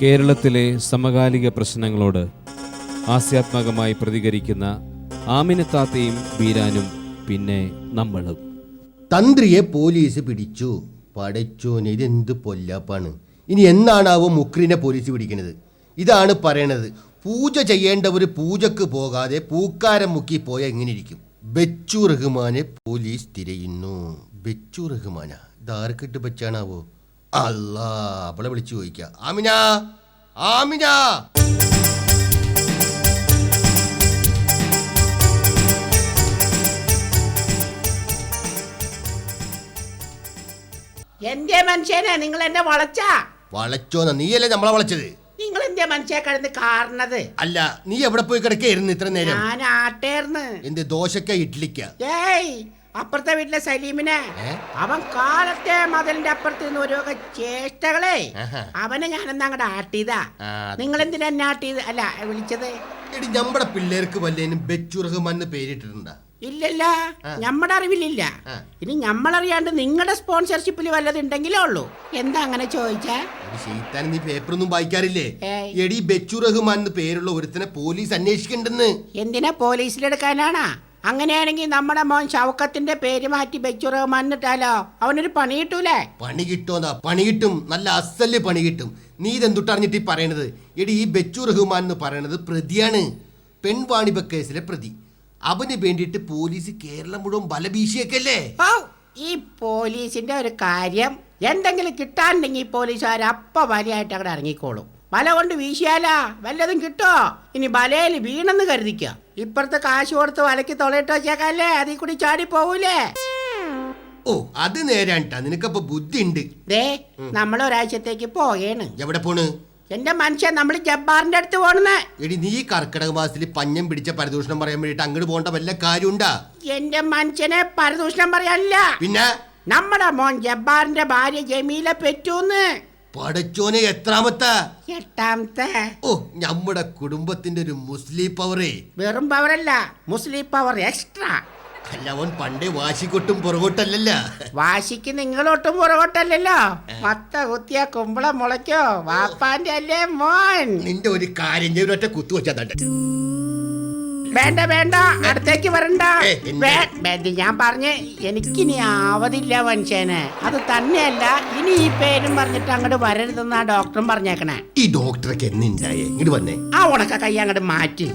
കേരളത്തിലെ സമകാലിക പ്രശ്നങ്ങളോട് ഹാസ്യാത്മകമായി പ്രതികരിക്കുന്ന ആമിനത്താത്തയും ബീരാനും പിന്നെ നമ്മളും. തന്ത്രിയെ പോലീസ് പിടിച്ചു. പടച്ചോനെ, ഇതെന്ത് പൊല്ലാപ്പാണ്. ഇനി എന്നാണാവോ മുക്രിനെ പോലീസ് പിടിക്കുന്നത്? ഇതാണ് പറയണത്. പൂജ ചെയ്യേണ്ടവർ പൂജക്ക് പോകാതെ പൂക്കാരം മുക്കി പോയാൽ എങ്ങനെ ഇരിക്കും? ബെച്ചു റഹ്മാനെ പോലീസ് തിരയുന്നു. ബെച്ചു റഹ്മാനാ? ഇതാർക്കിട്ട് ബച്ചാണാവോ? അല്ലാ, അവളെ വിളിച്ചു ചോദിക്കാം. ആമിന, ആമിന. എന്റെ മനുഷ്യനെ നിങ്ങൾ എന്നെ വളച്ചോന്ന? നീയല്ലേ നമ്മളെ വളച്ചത്? നിങ്ങൾ എന്റെ മനുഷ്യ കിടന്ന് കാരണത്. അല്ല, നീ എവിടെ പോയി കിടക്കായിരുന്നു ഇത്ര നേരം? ഞാൻ ആട്ടേർന്ന്. എന്ത് ദോശക്ക ഇഡ്ലിക്ക? ഏയ്, അപ്പുറത്തെ വീട്ടിലെ സലീമിനെ അവൻ കാലത്തെ മതിലിന്റെ അപ്പുറത്ത് നിന്ന് ഓരോ ചേഷ്ടകളെ അവനെ ഞാനെന്നാ അങ്ങോട്ട് ആട്ടിയതാ. നിങ്ങൾ എന്തിനാ എന്നെ ആട്ടിയത്? അല്ല വിളിച്ചത്. എടി, നമ്മുടെ പിള്ളേർക്ക് വല്ലേനും ബെച്ചു റഹ്മാൻ പേരിട്ടിട്ടുണ്ടാ? ഇല്ലല്ല, നമ്മുടെ അറിവിലില്ല. ഇനി നമ്മളറിയാണ്ട് നിങ്ങളുടെ സ്പോൺസർഷിപ്പിൽ വല്ലത് ഉണ്ടെങ്കിലേ ഉള്ളൂ. എന്താ അങ്ങനെ ചോദിച്ചാ? നീ പേപ്പറൊന്നും വായിക്കാറില്ലേ? എടി, ബെച്ചു റഹ്മാൻ പേരുള്ള ഒരുത്തനെ പോലീസ് അന്വേഷിക്കണ്ടെന്ന്. എന്തിനാ പോലീസിലെടുക്കാനാണാ? അങ്ങനെയാണെങ്കിൽ നമ്മുടെ മോൻ ഷൗക്കത്തിന്റെ പേര് മാറ്റി ബെച്ചു റഹ്മാൻ ഇട്ടാലോ? അവനൊരു പണി കിട്ടൂലേ? പണി കിട്ടോന്നാ? പണി കിട്ടും, നല്ല അസല് പണി കിട്ടും. നീ ഇതെന്തുട്ടറിഞ്ഞിട്ട് ഈ പറയണത്? എടി, ഈ ബെച്ചു റഹ്മാൻ എന്ന് പറയണത് പ്രതിയാണ്. പെൺവാണിഭ കേസിലെ പ്രതി. അവന് വേണ്ടിയിട്ട് പോലീസ് കേരളം മുഴുവൻ ബലഭീഷണിയൊക്കെയല്ലേ? ഈ പോലീസിന്റെ ഒരു കാര്യം, എന്തെങ്കിലും കിട്ടാനുണ്ടെങ്കിൽ പോലീസുകാർ അപ്പ വലയായിട്ട് അവിടെ ഇറങ്ങിക്കോളും. വല കൊണ്ട് വീശിയാലാ വല്ലതും കിട്ടോ? ഇനി വലയിൽ വീണെന്ന് കരുതിക്ക. ഇപ്പുറത്തെ കാശ് കൊടുത്ത് വലയ്ക്ക് തൊളയിട്ട് വെച്ചേക്കല്ലേ, അതിൽ കൂടി ചാടി പോവൂലേ? ഓ, അത് നേരാണ്ടാ. നിനക്കപ്പൊ ബുദ്ധി ഉണ്ട്. ദേ, നമ്മൾ ഒരാഴ്ചത്തേക്ക് പോകേണ്. എവിടെ പോണ്? എന്റെ മനുഷ്യൻ, നമ്മൾ ജബ്ബാറിന്റെ അടുത്ത് പോണെന്ന്. എടി, നീ കർക്കിടക മാസത്തിൽ പഞ്ഞം പിടിച്ച പരദൂഷണം പറയാൻ വേണ്ടിട്ട് അങ്ങോട്ട് പോകേണ്ട വല്ല കാര്യമുണ്ടാ? എന്റെ മനുഷ്യനെ പരദൂഷണം പറയാനില്ല. പിന്നെ നമ്മുടെ മോൻ ജബ്ബാറിന്റെ ഭാര്യ ജമീല പെറ്റൂന്ന്. പടച്ചോനെ, എത്രാമത്തെ? 8ാമത്തെ. ഓ, നമ്മുടെ കുടുംബത്തിന്റെ ഒരു മുസ്ലിം പവറേ. വെറും പവറല്ല, മുസ്ലിം പവർ എക്സ്ട്രാ. അല്ല, അവൻ പണ്ടേ വാശിക്കൊട്ടും പുറകോട്ടല്ല. വാശിക്ക് നിങ്ങളൊട്ടും പുറകോട്ടല്ലോ. മത്ത കുത്തിയ കുമ്പളം മുളയ്ക്കോ? വാപ്പാന്റെ അല്ലേ മോൻ? നിന്റെ ഒരു കാര്യം ഒറ്റ കുത്തു വെച്ചാ. വേണ്ട വേണ്ട, അടുത്തേക്ക് വരണ്ട. ഞാൻ പറഞ്ഞ് എനിക്കിനി ആവതില്ല മനുഷ്യന്. അത് തന്നെയല്ല, ഇനി ഈ പേരും പറഞ്ഞിട്ട് അങ്ങോട്ട് വരരുതെന്നാ ഡോക്ടറും പറഞ്ഞേക്കണേ. ഈ ഡോക്ടറൊക്കെ എന്നുണ്ടായേ? ഇങ്ങോട്ട് വന്നേ. ആ ഉണക്ക കൈ അങ്ങോട്ട് മാറ്റി.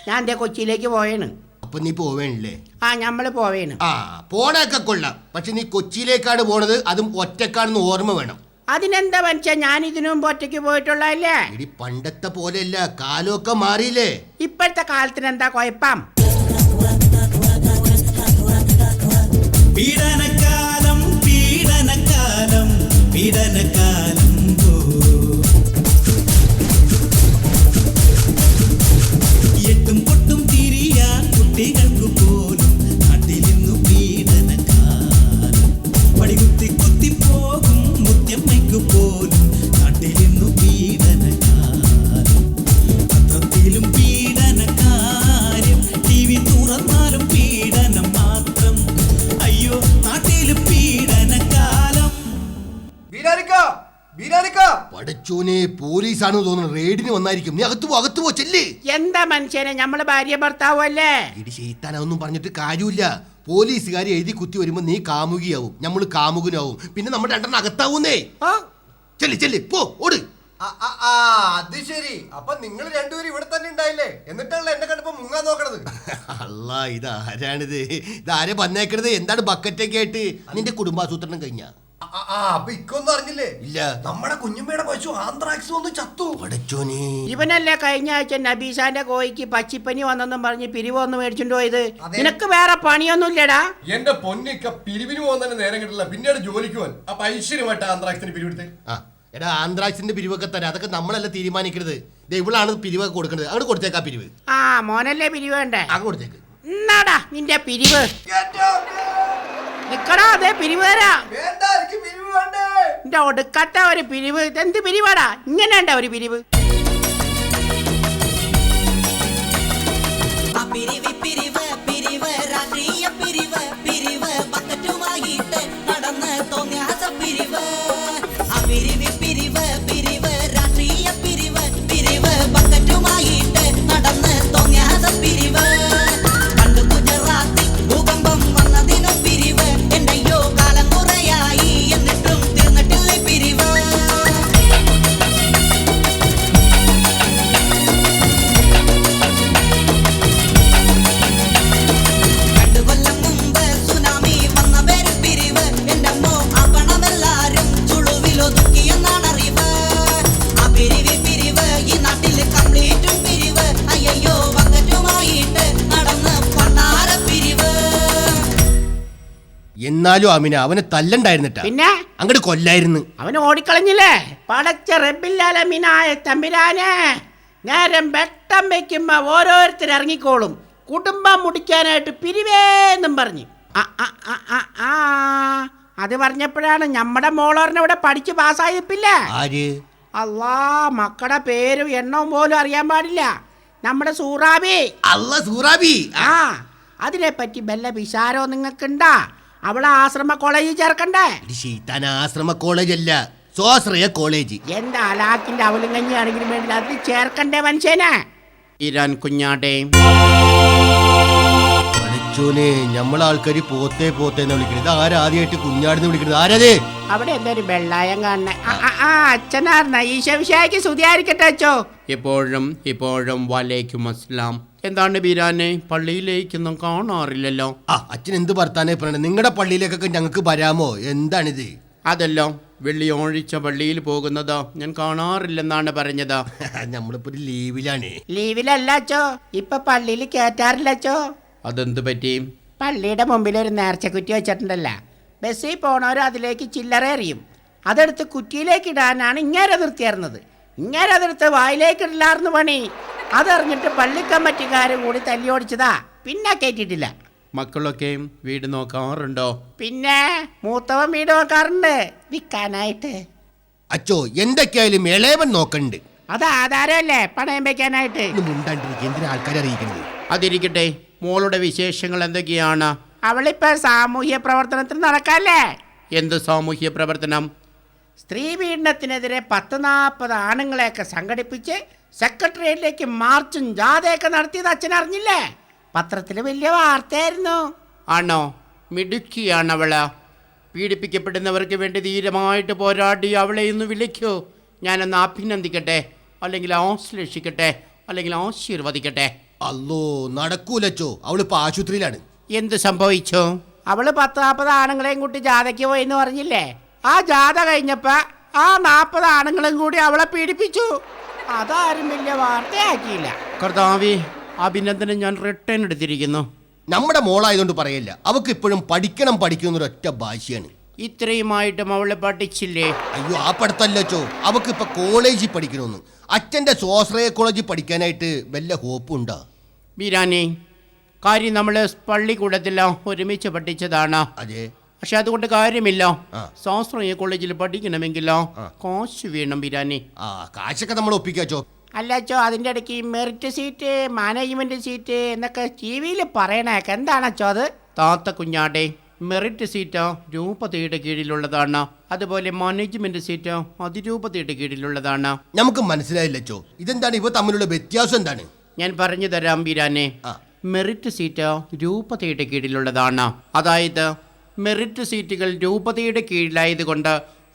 ഞാൻ എന്റെ കൊച്ചിയിലേക്ക് പോയേണ്. അപ്പൊ നീ പോവേണല്ലേ? ആ, ഞമ്മള് പോവേണ്. ആ, പോണൊക്കെ കൊള്ളാം. പക്ഷെ നീ കൊച്ചിയിലേക്കാണ് പോണത്, അതും ഒറ്റക്കാണെന്ന് ഓർമ്മ വേണം. അതിനെന്താ മനുഷ്യ, ഞാൻ ഇതിനു മുമ്പ് ഒറ്റയ്ക്ക് പോയിട്ടുള്ളതല്ലേ? ഇടി, പണ്ടത്തെ പോലെയല്ല, കാലമൊക്കെ മാറിയില്ലേ? ഇപ്പോഴത്തെ കാലത്തിന് എന്താ കുഴപ്പം? പീഡനക്കാലം പീഡനക്കാലം പീഡനക്കാലം. എട്ടും പൊട്ടും തിരിയാ കുട്ടികൾക്ക് പോലും നാട്ടിലിന്നു പീഡനക്കാലം. പടികുത്തി കുത്തി പോകും മുത്തമ്മയ്ക്ക് പോലും നാട്ടിലിന്നു പീഡനക്കാലം. പത്രത്തിലും പീഡനക്കാര്യം, TV തുറന്നാലും പീഡനം മാത്രം. അയ്യോ, നാട്ടില് പീഡനക്കാലം. പടച്ചോനെ, പോലീസാണ് തോന്നുന്നു. റെയ്ഡിന് വന്നായിരിക്കും. നീ അകത്ത് പോ ചെല്ല്. എന്താ മനുഷ്യനെ, നമ്മള് ഭാര്യ ഭർത്താവും അല്ലേ? ഇടി, ചെയ്ത്താനൊന്നും പറഞ്ഞിട്ട് കാര്യമില്ല. പോലീസുകാർ എഴുതി കുത്തി വരുമ്പോ നീ കാമുകിയാവും, നമ്മള് കാമുകനാവും. പിന്നെ നമ്മുടെ രണ്ടെണ്ണം അകത്താവുന്നേ. ചെല്ല് പോ, ഓട്. അത് ശരി. അപ്പൊ നിങ്ങൾ രണ്ടുപേരും ഇവിടെ തന്നെ ഉണ്ടായില്ലേ? എന്നിട്ടാണല്ലോ എന്നെ കണ്ടപ്പോ മുങ്ങാൻ നോക്കണത്. അല്ല, ഇതാരാണിത്? ഇതാരെ വന്നേക്കണത്? എന്താണ് ബക്കറ്റൊക്കെ ആയിട്ട്? നിന്റെ കുടുംബാസൂത്രണം കഴിഞ്ഞ? അപ്പൊ ഇക്കൊന്നും അറിഞ്ഞില്ലേ? ഇല്ല. നമ്മുടെ കുഞ്ഞുമ്മയുടെ പശു ആന്ത്രാക്സ് വന്ന് ചത്തു. പടച്ചോനെ, ഇവനല്ലേ കഴിഞ്ഞ ആഴ്ച നബീസാന്റെ കോഴിക്ക് പച്ചിപ്പനി വന്നെന്നും പറഞ്ഞ് പിരിവ് ഒന്ന് മേടിച്ചിട്ട് പോയത്? നിനക്ക് വേറെ പണിയൊന്നുമില്ലടാ? എന്റെ പൊന്നിക്ക, പിരിവിന് പോകുന്നതിന് നേരം കിട്ടില്ല, പിന്നീട് ജോലിക്ക് പോകാൻ. അപ്പൊ ഐശ്വര്യമായിട്ട് ആന്ത്രാക്സിന് പിരിവെടുത്ത്. എടാ, ആന്ത്രാക്സിന്റെ പിരിവൊക്കെ തരാം. അതൊക്കെ നമ്മളല്ല തീരുമാനിക്കരുത്. ഇവളാണ് പിരിവൊക്കെ കൊടുക്കുന്നത്. അങ്ങോട്ട് കൊടുത്തേക്കാ പിരിവ്. ആ, മോനല്ലേ പിരിവ് വേണ്ടേ? അങ്ങ് കൊടുത്തേക്ക്. എന്നാടാ നിന്റെ പിരിവ്? നിക്കടാ, അതെ പിരിവ് തരാം. എന്റെ ഒടുക്കത്ത ഒരു പിരിവ്. ഇതെന്ത് പിരിവാടാ? ഇങ്ങനെയുണ്ട ഒരു പിരിവ്? പിരിവ് പിരിവ് പിരിവ് രാഷ്ട്രീയ പിരിവ് പിരിവ് ബക്കറ്റുമായിട്ട് നടന്ന് തോന്നിയാസ പിരിവ്. പിരിവ് പിരിവ് എന്നാലും അമിന അവനെ തല്ലണ്ടായിരുന്നിട്ടാ, പിന്നെ അങ്ങോട്ട് കൊല്ലായിരുന്നു. അവന് ഓടിക്കളഞ്ഞില്ലേ? പടച്ച റബ്ബില്ലാലമീനായ തമ്പുരാനെ, നേരം വെട്ടം വെക്കുമ്പോ ഓരോരുത്തർ ഇറങ്ങിക്കോളും കുടുംബം മുടിക്കാനായിട്ട് പിരിവേന്നും പറഞ്ഞു. അത് പറഞ്ഞപ്പോഴാണ് നമ്മുടെ മോളറിനെ ഇവിടെ പഠിച്ച് പാസ്സായിപ്പില്ലേ. ആര്? അല്ലാ, മക്കളുടെ പേരും എണ്ണവും പോലും അറിയാൻ പാടില്ല. നമ്മുടെ സൂറാബി. അല്ല, സൂറാബി. ആ, അതിനെപ്പറ്റി വല്ല വിചാരോ നിങ്ങൾക്കുണ്ടാ? അവളെ ആശ്രമ കോളേജിൽ ചേർക്കണ്ടേ? ശീതാൻ ആശ്രമ കോളേജ് അല്ല, സ്വാശ്രയ കോളേജ്. എന്റെ അലാക്കിന്റെ അവലും കഞ്ഞിയാണെങ്കിലും വേണ്ടില്ല, അതിൽ ചേർക്കണ്ടേ മനുഷ്യനെ. ഇരാൻ കുഞ്ഞാട്ടെ, പഠിച്ചോനെ, നമ്മളെ ആൾക്കാര് പോത്തേ പോത്തേന്ന് വിളിക്കുന്നത്. ആരാദ്യമായിട്ട് കുഞ്ഞാടെന്ന് വിളിക്കുന്നത്? ആരത്? അവിടെ എന്തൊരു വെള്ളായം കാണണേ. അച്ഛനാർന്ന ഈശോവിശായിക്ക് സ്തുതിയായിരിക്കട്ടെ അച്ചോ. ഇപ്പോഴും വലൈക്കും അസ്സലാം. എന്താണ് ബീരാനെ, പള്ളിയിലേക്കൊന്നും കാണാറില്ലല്ലോ? അച്ഛൻ എന്ത് വർത്താനേ പറയണേ? നിങ്ങളുടെ പള്ളിയിലേക്കൊക്കെ ഞങ്ങൾക്ക് വരാമോ? എന്താണിത്? അതല്ലോ, വെള്ളിയാഴ്ച പള്ളിയിൽ പോകുന്നത് ഞാൻ കാണാറില്ലെന്നാണ് പറഞ്ഞത്. നമ്മളിപ്പോ ഒരു ലീവിലാണ്. ലീവിലല്ല അച്ചോ, ഇപ്പൊ പള്ളിയിൽ കേറ്റാറില്ല അച്ചോ. അതെന്ത് പറ്റി? പള്ളിയുടെ മുമ്പിൽ ഒരു നേർച്ചക്കുറ്റി വെച്ചിട്ടുണ്ടല്ലോ. ബസ്സിൽ പോണവർ അതിലേക്ക് ചില്ലറ എറിയും. അതെടുത്ത് കുറ്റിയിലേക്ക് ഇടാനാണ് ഇങ്ങേരെ നിർത്തിയായിരുന്നത്. ഇങ്ങേരെ അതെടുത്ത് വായിലേക്ക് ഇടില്ലായിരുന്നു പണി. അതറിഞ്ഞിട്ട് പള്ളി കമ്മിറ്റിക്കാരും കൂടി തല്ലി ഓടിച്ചതാ. പിന്നെ കയറ്റിയിട്ടില്ല. മക്കളൊക്കെ വീട് നോക്കാറുണ്ടോ? പിന്നെ മൂത്തവൻ വീട് നോക്കാറുണ്ട്, വിൽക്കാനായിട്ട്. അച്ചോ, എന്തൊക്കെയായാലും ഇളയവൻ നോക്കണ്ട്. അത് ആധാരമല്ലേ, പണയം വെക്കാനായിട്ട്. എന്തിനാ ആൾക്കാരെ അറിയിക്കുന്നത്? അതിരിക്കട്ടെ, മോളുടെ വിശേഷങ്ങൾ എന്തൊക്കെയാണ്? അവളിപ്പോ സാമൂഹ്യ പ്രവർത്തനത്തിൽ നടക്കല്ലേ. എന്ത് സാമൂഹ്യ പ്രവർത്തനം? സ്ത്രീ പീഡനത്തിനെതിരെ 10-40 ആണുങ്ങളെയൊക്കെ സംഘടിപ്പിച്ച് സെക്രട്ടേറിയറ്റിലേക്ക് മാർച്ചും ജാഥയൊക്കെ നടത്തിയത് അച്ഛൻ അറിഞ്ഞില്ലേ? പത്രത്തിൽ വലിയ വാർത്തയായിരുന്നു. ആണോ? മിടുക്കിയാണ് അവള്. പീഡിപ്പിക്കപ്പെടുന്നവർക്ക് വേണ്ടി ധീരമായിട്ട് പോരാടി അവളെ ഇന്ന് വിളിക്കൂ. ഞാനൊന്ന് അഭിനന്ദിക്കട്ടെ, അല്ലെങ്കിൽ ആശ്ലേഷിക്കട്ടെ, അല്ലെങ്കിൽ ആശീർവദിക്കട്ടെ. അല്ലോ, നടക്കൂലച്ചോ, അവളിപ്പോ ആശുപത്രിയിലാണ്. എന്ത് സംഭവിച്ചു? അവള് 10-40 ആണുങ്ങളെയും കൂട്ടി ജാഥയ്ക്ക് പോയെന്ന് പറഞ്ഞില്ലേ? ആ ജാഥ കഴിഞ്ഞപ്പോ ആ 40 ആണുങ്ങളും കൂടി അവളെ പീഡിപ്പിച്ചു. അതാരും വലിയ വാർത്തയാക്കിയില്ല. കർത്താവേ, അഭിനന്ദനം ഞാൻ റിട്ടേൺ എടുത്തിരിക്കുന്നു. നമ്മുടെ മോളായതുകൊണ്ട് പറയല്ല, അവക്ക് ഇപ്പോഴും പഠിക്കണം എന്നൊരൊറ്റ ഭാഷയാണ്. ഇത്രയുമായിട്ടും അവളെ പഠിച്ചില്ലേ? അയ്യോ, ആ പഠിത്തല്ലച്ചോ, അവക്ക് ഇപ്പൊ കോളേജിൽ പഠിക്കണമെന്ന്. അച്ഛന്റെ സ്വാശ്രയ കോളേജിൽ പഠിക്കാനായിട്ട് വല്ല ഹോപ്പുണ്ടോ? ബീരാനെ, കാര്യം നമ്മൾ പള്ളിക്കൂടത്തില്ല ഒരുമിച്ച് പഠിച്ചതാണ്. അതെ, പക്ഷെ അതുകൊണ്ട് കാര്യമില്ല. സ്വാശ്രയ കോളേജിൽ പഠിക്കണമെങ്കിലോ കാശ് വേണം ബീരാനെ. കാശൊക്കെ നമ്മൾ ഒപ്പിക്കാച്ചോ. അല്ലച്ചോ, അതിൻ്റെ ഇടയ്ക്ക് മെറിറ്റ് സീറ്റ്, മാനേജ്മെന്റ് സീറ്റ് എന്നൊക്കെ TV-യിൽ പറയണേക്കെ. എന്താണച്ചോ അത്? താത്ത കുഞ്ഞാടെ, മെറിറ്റ് സീറ്റ് രൂപതയുടെ കീഴിലുള്ളതാണ്. അതുപോലെ മാനേജ്മെന്റ് സീറ്റ് അതിരൂപതയുടെ കീഴിലുള്ളതാണ്. നമുക്ക് മനസ്സിലായില്ലച്ചോ, ഇതെന്താണ് ഇവ തമ്മിലുള്ള വ്യത്യാസം? എന്താണ്? ഞാൻ പറഞ്ഞു തരാം ബീരാനെ. മെറിറ്റ് സീറ്റ് രൂപതയുടെ കീഴിലുള്ളതാണ്. അതായത് മെറിറ്റ് സീറ്റുകൾ രൂപതയുടെ കീഴിലായതുകൊണ്ട്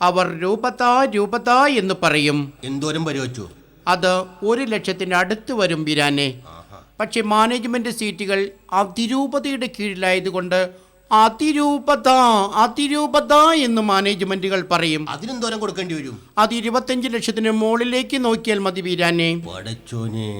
അവർ രൂപത എന്ന് പറയും. എന്തോരം വരുവച്ചോ? അത് 1 ലക്ഷത്തിന് അടുത്ത് വരും ബീരാനെ. പക്ഷെ മാനേജ്മെന്റ് സീറ്റുകൾ അതിരൂപതയുടെ കീഴിലായതുകൊണ്ട് അതിരൂപത എന്ന് മാനേജ്മെന്റുകൾ പറയും. അതിനെന്തോരം കൊടുക്കേണ്ടി വരും? അത് 25 ലക്ഷത്തിന് മുകളിലേക്ക് നോക്കിയാൽ മതി ബീരാനെ. പടച്ചോനെ,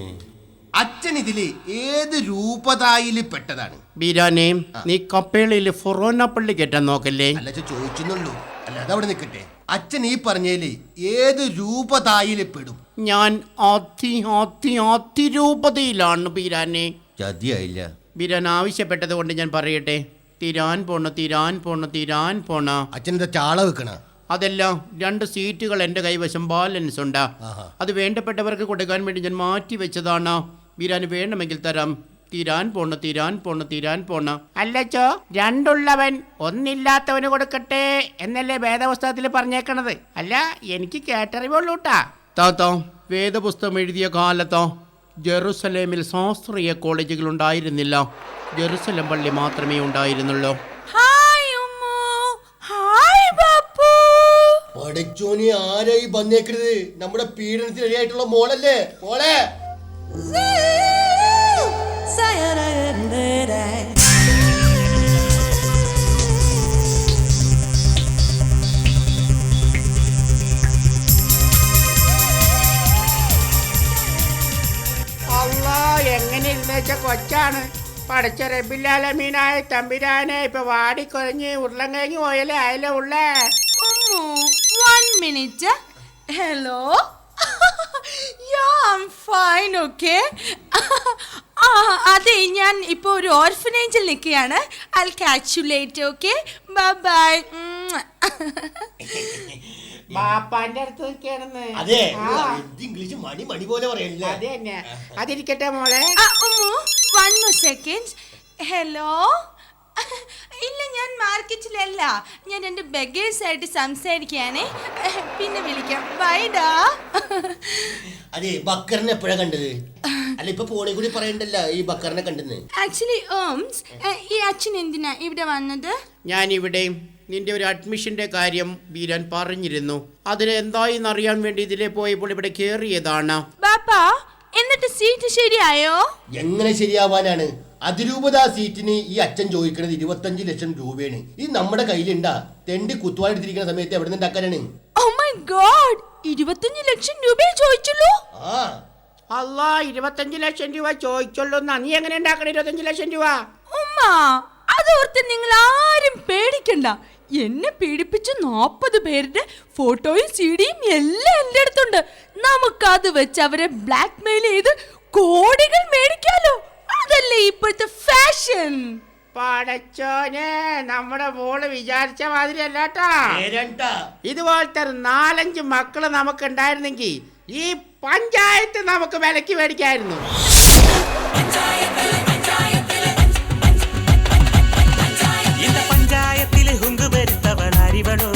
അച്ഛൻ ഇതില് ഏത് രൂപതായില് പെട്ടതാണ്? ബീരാനെ, നീ കപ്പേളയില് ഫൊറോന പള്ളി കയറ്റാൻ നോക്കല്ലേ? അല്ല, ചോദിച്ചുന്നുള്ളൂ. അല്ല, അതവിടെ നിൽക്കട്ടെ. അച്ഛൻ ഈ പറഞ്ഞേല് ഏത് രൂപതായില് പെടും? ഞാൻ അതിരൂപതയിലാണ് ബീരാനെ. ചതിയായില്ല. ബീരാൻ ആവശ്യപ്പെട്ടത് കൊണ്ട് ഞാൻ പറയട്ടെ, തീരാൻ പോണ. അച്ഛനെന്താ ചാള വെക്കണ? അതല്ല, 2 സീറ്റുകൾ എൻ്റെ കൈവശം ബാലൻസ് ഉണ്ട്. അത് വേണ്ടപ്പെട്ടവർക്ക് കൊടുക്കാൻ വേണ്ടി ഞാൻ മാറ്റി വെച്ചതാണ്. ബീരാന് വേണമെങ്കിൽ തരാം. തീരാൻ പോണ. അല്ലച്ചോ, 2 ഉള്ളവൻ 1 ഇല്ലാത്തവന് കൊടുക്കട്ടെ എന്നല്ലേ വേദപുസ്തകത്തിൽ പറഞ്ഞേക്കണത്? അല്ല, എനിക്ക് കേട്ടറിവുള്ളൂട്ടാ. താത്ത, വേദപുസ്തകം എഴുതിയ കാലത്തോ ജെറുസലേമിൽ ശാസ്ത്രീയ കോളേജുകൾ ഉണ്ടായിരുന്നില്ല. ജെറുസലം പള്ളി മാത്രമേ ഉണ്ടായിരുന്നുള്ളൂ. പടച്ചോനെ, ആരായി വന്നേക്കരുത്? നമ്മുടെ പീഡനത്തിന് ഇടയായിട്ടുള്ള മോളല്ലേ? മോളെ, അല്ലാ, എങ്ങനെ ഇരുന്നേച്ച കൊച്ചാണ്. പഠിച്ച റബ്ബില്ലാലമീനായ തമ്പിരാനെ ഇപ്പൊ വാടിക്കൊരഞ്ഞ് ഉരുളങ്കങ്ങി പോയല്ലേ അയല ഉള്ളേ. അമ്മോ 1 minute. Hello. Yeah, I'm fine, okay. അതെ, ഞാൻ ഇപ്പോൾ ഒരു ഓർഫനേജിൽ നിൽക്കുകയാണ്. I'll catch you later, okay? Bye bye. ബാപ്പാന്റെ അടുത്ത് നിൽക്കണെന്ന്. അതെ ഇംഗ്ലീഷ് മണി മണി പോലെ പറയല്ലേ. അത് തന്നെ. അതിരിക്കട്ടെ മോളെ. അമ്മോ 1 more second. Hello. ഇല്ല, ഞാൻ മാർക്കറ്റിലല്ല, ഞാൻ എൻ്റെ ബഗേഴ്സായിട്ട് സംസാരിക്കുകയാണേ. പിന്നെ വിളിക്കാം. ബൈഡാ. അതെ ബക്കറിനെ എപ്പോഴാ കണ്ടത്? അല്ല ഇപ്പൊ ഫോണിൽ കൂടി പറയണ്ടല്ലോ ഈ ബക്കറിനെ കണ്ടെന്ന്. ആക്ച്വലി ഈ അച്ഛൻ എന്തിനാ ഇവിടെ വന്നത്? ഞാനിവിടെ നിന്റെ ഒരു അഡ്മിഷന്റെ കാര്യം വീരാൻ പറഞ്ഞിരുന്നു. അതിന് എന്തായിന്ന് അറിയാൻ വേണ്ടി ഇതിലെ പോയപ്പോൾ ഇവിടെ കയറിയതാണ്. ബാപ്പാ, എന്നിട്ട് സീറ്റ് ശരിയായോ? എങ്ങനെ ശരിയാവാനാണ്? അതിരൂപതാ സീറ്റിന് ഈ അച്ഛൻ ചോദിക്കുന്നത് 25 ലക്ഷം രൂപയാണ്. ഇത് നമ്മുടെ കയ്യിലുണ്ടാ? തെണ്ടി കുത്തുവാനെടുത്തിരിക്കുന്ന സമയത്ത് എവിടെ നിന്ന് ഉണ്ടാക്കാനാണ്? Oh my God, 25 ലക്ഷം രൂപയെ ചോദിച്ചുള്ളൂ? ആ അല്ലാ, 25 ലക്ഷം രൂപ ചോദിച്ചുള്ളൂ. നീ എങ്ങനെ ഉണ്ടാക്കണം 25 ലക്ഷം രൂപ? ഉമ്മ, അതോർത്ത് നിങ്ങൾ ആരും പേടിക്കണ്ട. എന്നെ പീഡിപ്പിച്ച 40 പേരുടെ ഫോട്ടോയും സിഡിയും എല്ലാം എൻ്റെ അടുത്തുണ്ട്. നമുക്കത് വെച്ച് അവരെ ബ്ലാക്ക് മെയിൽ ചെയ്ത് കോടികൾ മേടിക്കാലോ. അതല്ലേ ഇപ്പോഴത്തെ ഫാഷൻ. പടച്ചോനെ, നമ്മുടെ മോള് വിചാരിച്ച മാതിരി അല്ലാട്ടാ. പേരണ്ടാ. ഇതുപോലത്തെ 4-5 മക്കള് നമുക്ക് ഉണ്ടായിരുന്നെങ്കിൽ ഈ പഞ്ചായത്ത് നമുക്ക് വിലക്ക് മേടിക്കായിരുന്നു. இந்த பஞ்சாயத்தில் ஹுங்கு பெருத்தவள் அறிவடோ